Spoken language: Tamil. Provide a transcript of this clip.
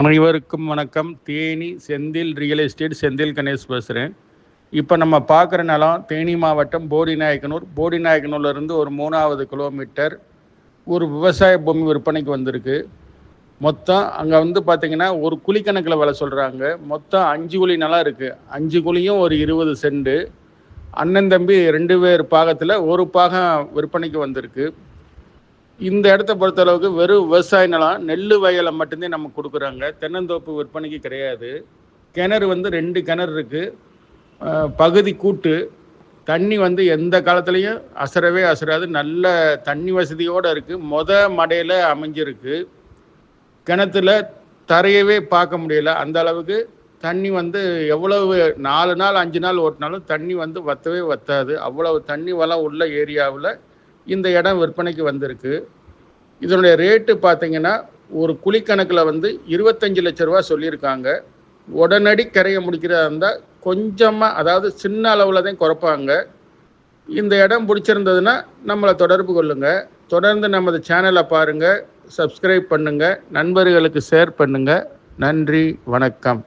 அனைவருக்கும் வணக்கம். தேனி செந்தில் ரியல் எஸ்டேட் செந்தில் கணேஷ் பேசுகிறேன். இப்போ நம்ம பார்க்குற நிலம் தேனி மாவட்டம் போடிநாயக்கனூர்லேருந்து ஒரு 3வது கிலோமீட்டர் ஒரு விவசாய பூமி விற்பனைக்கு வந்திருக்கு. மொத்தம் அங்கே பார்த்திங்கன்னா ஒரு குழி கணக்கில் விலை சொல்கிறாங்க. மொத்தம் 5 குழி நிலம் இருக்குது. 5 குழியும் ஒரு 20 சென்ட். அண்ணன் தம்பி 2 பேர் பாகத்தில் ஒரு பாகம் விற்பனைக்கு வந்திருக்கு. இந்த இடத்த பொறுத்தளவுக்கு வெறும் விவசாய நிலம், நெல் வயலை மட்டும்தான் நம்ம கொடுக்குறாங்க. தென்னந்தோப்பு விற்பனைக்கு கிடையாது. கிணறு 2 கிணறு இருக்குது. பகுதி கூட்டு. தண்ணி எந்த காலத்துலேயும் அசராது. நல்ல தண்ணி வசதியோடு இருக்குது. மடையில் அமைஞ்சிருக்கு. கிணத்துல தரையவே பார்க்க முடியல. அந்த அளவுக்கு தண்ணி எவ்வளவு 4 நாள் 5 நாள் ஓட்டினாலும் தண்ணி வற்றவே வற்றாது. அவ்வளவு தண்ணி வளம் உள்ள ஏரியாவில் இந்த இடம் விற்பனைக்கு வந்திருக்கு. இதனுடைய ரேட்டு பார்த்தீங்கன்னா ஒரு குழி கணக்கில் 25 லட்ச ரூபா சொல்லியிருக்காங்க. உடனடி கரையை முடிக்கிறதா இருந்தால் கொஞ்சமாக, அதாவது சின்ன அளவில் தான் குறைப்பாங்க. இந்த இடம் பிடிச்சிருந்ததுன்னா நம்மளை தொடர்பு கொள்ளுங்கள். தொடர்ந்து நமது சேனலை பாருங்கள், சப்ஸ்கிரைப் பண்ணுங்கள், நண்பர்களுக்கு ஷேர் பண்ணுங்கள். நன்றி, வணக்கம்.